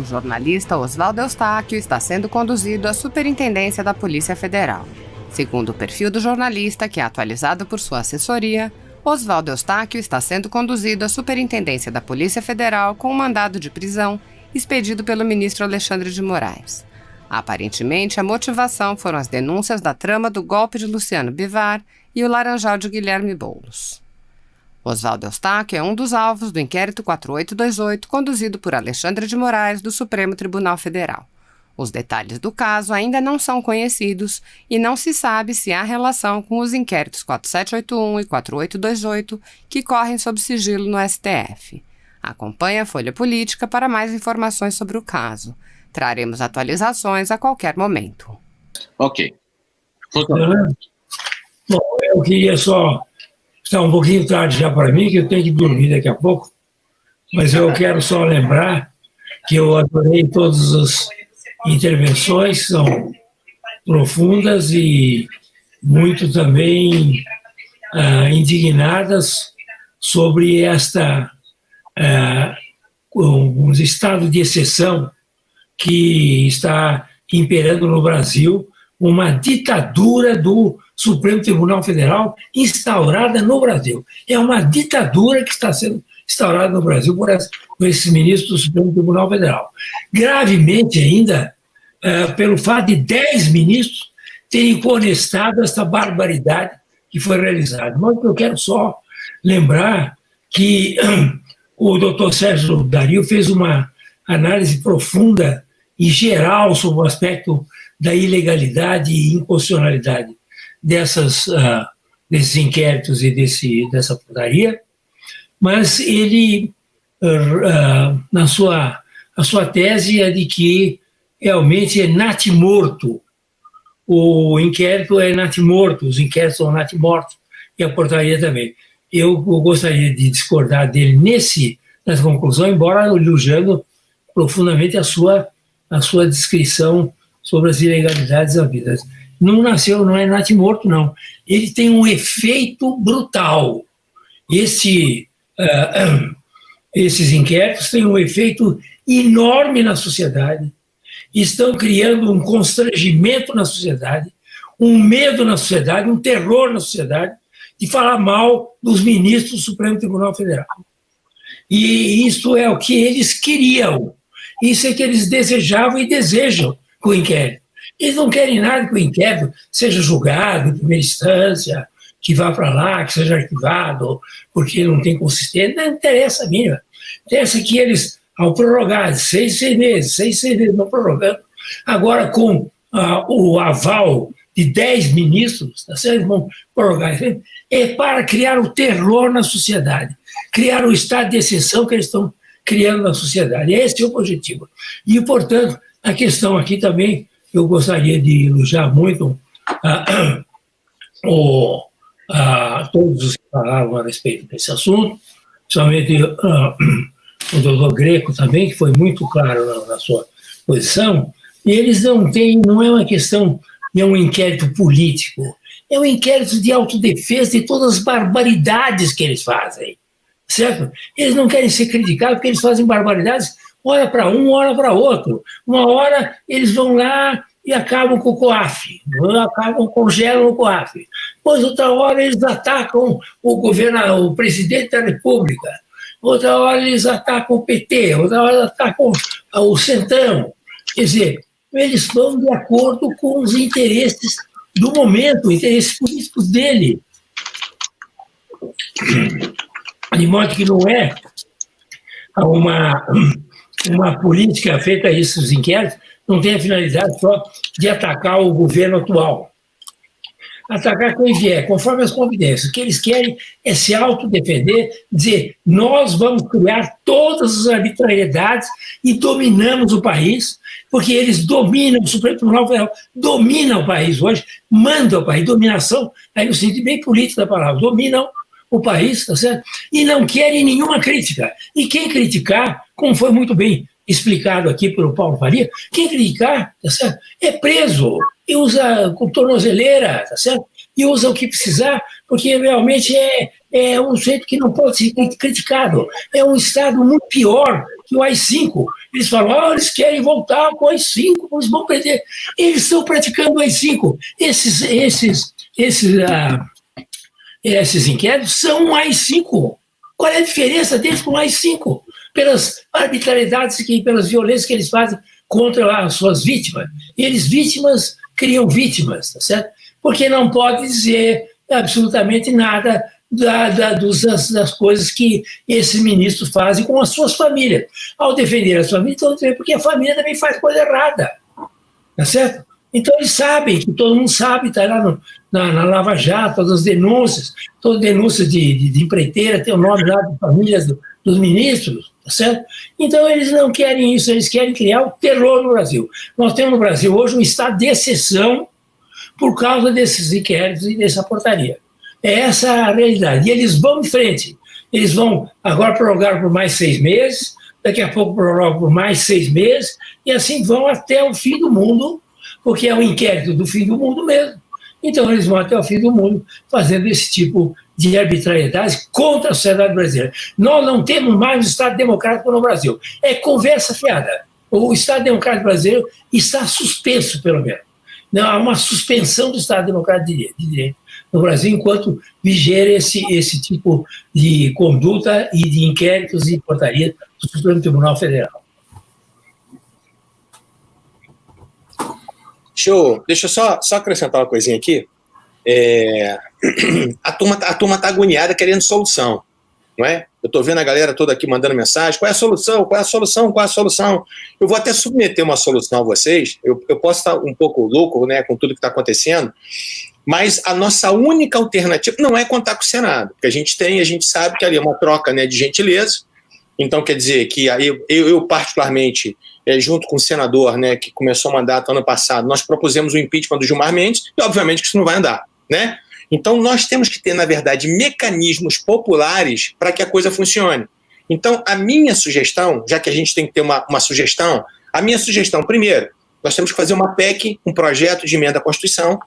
O jornalista Oswaldo Eustáquio está sendo conduzido à Superintendência da Polícia Federal. Segundo o perfil do jornalista, que é atualizado por sua assessoria, Oswaldo Eustáquio está sendo conduzido à Superintendência da Polícia Federal com um mandado de prisão expedido pelo ministro Alexandre de Moraes. Aparentemente, a motivação foram as denúncias da trama do golpe de Luciano Bivar e o laranjal de Guilherme Boulos. Oswaldo Eustáquio é um dos alvos do inquérito 4828, conduzido por Alexandre de Moraes, do Supremo Tribunal Federal. Os detalhes do caso ainda não são conhecidos e não se sabe se há relação com os inquéritos 4781 e 4828, que correm sob sigilo no STF. Acompanhe a Folha Política para mais informações sobre o caso. Traremos atualizações a qualquer momento. Ok. Bom, eu queria só... Está um pouquinho tarde já para mim, que eu tenho que dormir daqui a pouco, mas eu quero só lembrar que eu adorei todas as intervenções, são profundas e muito também indignadas sobre um estado de exceção que está imperando no Brasil, uma ditadura do Supremo Tribunal Federal instaurada no Brasil. É uma ditadura que está sendo instaurada no Brasil por esses ministros do Supremo Tribunal Federal. Gravemente ainda, pelo fato de 10 ministros terem conestado essa barbaridade que foi realizada. Mas eu quero só lembrar que o doutor Sérgio Dario fez uma análise profunda e geral sobre o aspecto da ilegalidade e inconstitucionalidade desses inquéritos e dessa putaria, mas ele, a sua tese é de que realmente é natimorto, o inquérito é natimorto, os inquéritos são natimortos, e a portaria também. Eu gostaria de discordar dele nessa conclusão, embora elogiando profundamente a sua descrição sobre as ilegalidades havidas. Não é natimorto, não. Ele tem um efeito brutal. Esses inquéritos têm um efeito enorme na sociedade, estão criando um constrangimento na sociedade, um medo na sociedade, um terror na sociedade, de falar mal dos ministros do Supremo Tribunal Federal. E isso é o que eles queriam, isso é que eles desejavam e desejam com o inquérito. Eles não querem nada que o inquérito seja julgado em primeira instância, que vá para lá, que seja arquivado, porque não tem consistência. Não interessa a mínima. Interessa que eles, ao prorrogar 6 meses, não prorrogando, agora com o aval de 10 ministros, eles vão prorrogar, é para criar o terror na sociedade, criar o estado de exceção que eles estão criando na sociedade. Esse é o objetivo. E, portanto, a questão aqui também, eu gostaria de elogiar muito todos os que falaram a respeito desse assunto, principalmente o doutor Greco também, que foi muito claro na sua posição, e eles não é uma questão, não é um inquérito político, é um inquérito de autodefesa de todas as barbaridades que eles fazem, certo? Eles não querem ser criticados porque eles fazem barbaridades, hora para um, hora para outro. Uma hora eles vão lá e acabam com o COAF, congelam o COAF. Depois, outra hora, eles atacam o presidente da República. Outra hora, eles atacam o PT. Outra hora, eles atacam o Centrão. Quer dizer, eles vão de acordo com os interesses do momento, interesses políticos dele. De modo que não é uma política feita a esses inquéritos, não tem a finalidade só de atacar o governo atual. Atacar quem vier, conforme as convidências. O que eles querem é se autodefender, dizer, nós vamos criar todas as arbitrariedades e dominamos o país, porque eles dominam, o Supremo Tribunal Federal domina o país hoje, manda o país, dominação, aí no sentido bem político da palavra, dominam o país, tá certo? E não querem nenhuma crítica. E quem criticar, como foi muito bem explicado aqui pelo Paulo Faria, quem criticar, tá certo? É preso e usa com tornozeleira, tá certo? E usa o que precisar, porque realmente é um jeito que não pode ser criticado. É um estado muito pior que o AI-5. Eles falam, eles querem voltar com o AI-5, eles vão perder. Eles estão praticando o AI-5. Esses inquéritos são um AI-5. Qual é a diferença deles com o AI-5? Pelas arbitrariedades, pelas violências que eles fazem contra as suas vítimas. Eles, vítimas, criam vítimas, tá certo? Porque não pode dizer absolutamente nada das coisas que esses ministros fazem com as suas famílias. Ao defender as famílias, estão dizendo porque a família também faz coisa errada, tá certo? Então eles sabem, que todo mundo sabe, está lá na Lava Jato, todas as denúncias de empreiteira, tem o nome lá de famílias dos ministros, tá certo? Então eles não querem isso, eles querem criar o terror no Brasil. Nós temos no Brasil hoje um estado de exceção por causa desses inquéritos e dessa portaria. É essa a realidade. E eles vão em frente. Eles vão agora prorrogar por mais 6 meses, daqui a pouco prorrogam por mais 6 meses, e assim vão até o fim do mundo, porque é um inquérito do fim do mundo mesmo. Então eles vão até o fim do mundo fazendo esse tipo de arbitrariedade contra a sociedade brasileira. Nós não temos mais um Estado democrático no Brasil. É conversa fiada. O Estado democrático brasileiro está suspenso, pelo menos. Não, há uma suspensão do Estado democrático de direito no Brasil, enquanto viger esse tipo de conduta e de inquéritos e portarias do Supremo Tribunal Federal. Deixa eu só acrescentar uma coisinha aqui. A turma está agoniada querendo solução, não é? Eu estou vendo a galera toda aqui mandando mensagem, qual é a solução, qual é a solução, qual é a solução? Eu vou até submeter uma solução a vocês, eu posso estar um pouco louco, né, com tudo que está acontecendo, mas a nossa única alternativa não é contar com o Senado, porque a gente sabe que ali é uma troca, né, de gentileza. Então quer dizer que eu particularmente, junto com o senador, né, que começou o mandato ano passado, nós propusemos o impeachment do Gilmar Mendes, e obviamente que isso não vai andar, né? Então nós temos que ter, na verdade, mecanismos populares para que a coisa funcione. Então a minha sugestão, já que a gente tem que ter uma sugestão, a minha sugestão, primeiro, nós temos que fazer uma PEC, um projeto de emenda à Constituição,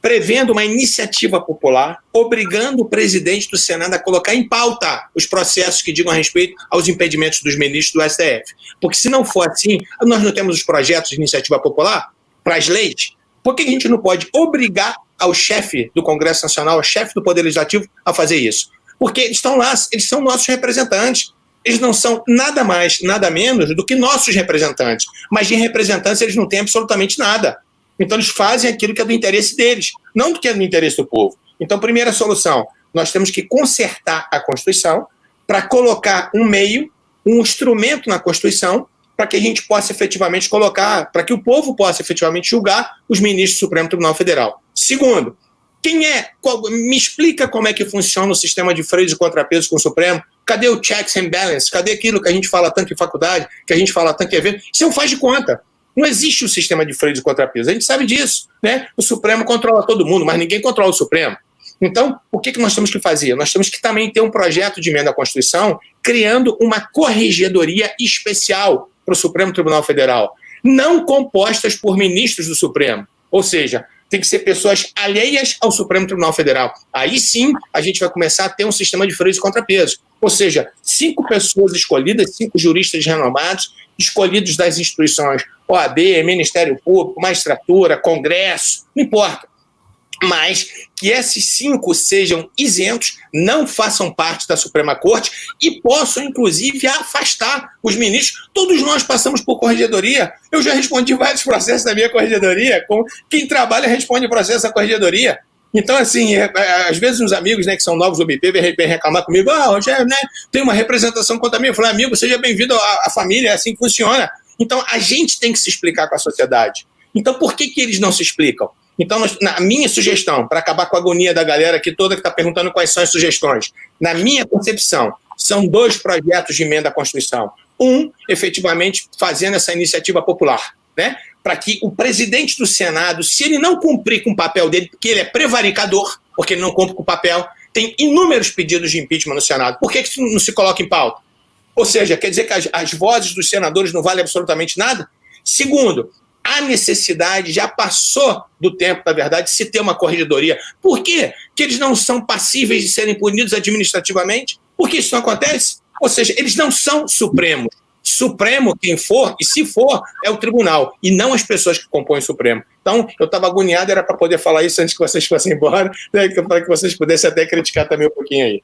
prevendo uma iniciativa popular, obrigando o presidente do Senado a colocar em pauta os processos que digam a respeito aos impedimentos dos ministros do STF. Porque se não for assim, nós não temos os projetos de iniciativa popular para as leis, por que a gente não pode obrigar ao chefe do Congresso Nacional, ao chefe do Poder Legislativo, a fazer isso? Porque eles estão lá, eles são nossos representantes. Eles não são nada mais, nada menos do que nossos representantes. Mas de representantes eles não têm absolutamente nada. Então eles fazem aquilo que é do interesse deles, não do que é do interesse do povo. Então, primeira solução, nós temos que consertar a Constituição para colocar um meio, um instrumento na Constituição para que a gente possa efetivamente colocar, para que o povo possa efetivamente julgar os ministros do Supremo Tribunal Federal. Segundo, me explica como é que funciona o sistema de freios e contrapesos com o Supremo? Cadê o checks and balances? Cadê aquilo que a gente fala tanto em faculdade, que a gente fala tanto em evento? Isso não faz de conta. Não existe o sistema de freio de contrapeso. A gente sabe disso, né? O Supremo controla todo mundo, mas ninguém controla o Supremo. Então, o que nós temos que fazer? Nós temos que também ter um projeto de emenda à Constituição criando uma corregedoria especial para o Supremo Tribunal Federal, não compostas por ministros do Supremo. Ou seja, tem que ser pessoas alheias ao Supremo Tribunal Federal. Aí sim, a gente vai começar a ter um sistema de freios e contrapesos. Ou seja, 5 pessoas escolhidas, 5 juristas renomados, escolhidos das instituições OAB, Ministério Público, Magistratura, Congresso, não importa. Mas que esses 5 sejam isentos, não façam parte da Suprema Corte e possam, inclusive, afastar os ministros. Todos nós passamos por corregedoria. Eu já respondi vários processos da minha corregedoria. Quem trabalha responde processo da corregedoria. Então, assim, às vezes os amigos, né, que são novos do MP vêm reclamar comigo, Rogério, né, tem uma representação contra mim. Eu falei, amigo, seja bem-vindo à família, é assim que funciona. Então, a gente tem que se explicar com a sociedade. Então, por que eles não se explicam? Então, na minha sugestão, para acabar com a agonia da galera aqui toda que está perguntando quais são as sugestões, na minha concepção, são 2 projetos de emenda à Constituição. Um, efetivamente, fazendo essa iniciativa popular, né? Para que o presidente do Senado, se ele não cumprir com o papel dele, porque ele é prevaricador, porque ele não cumpre com o papel, tem inúmeros pedidos de impeachment no Senado. Por que isso não se coloca em pauta? Ou seja, quer dizer que as vozes dos senadores não valem absolutamente nada? Segundo, a necessidade já passou do tempo, na verdade, de se ter uma corregedoria. Por quê? Que eles não são passíveis de serem punidos administrativamente? Por que isso não acontece? Ou seja, eles não são supremos. Supremo, quem for, e se for, é o tribunal, e não as pessoas que compõem o Supremo. Então, eu estava agoniado, era para poder falar isso antes que vocês fossem embora, né, para que vocês pudessem até criticar também um pouquinho aí.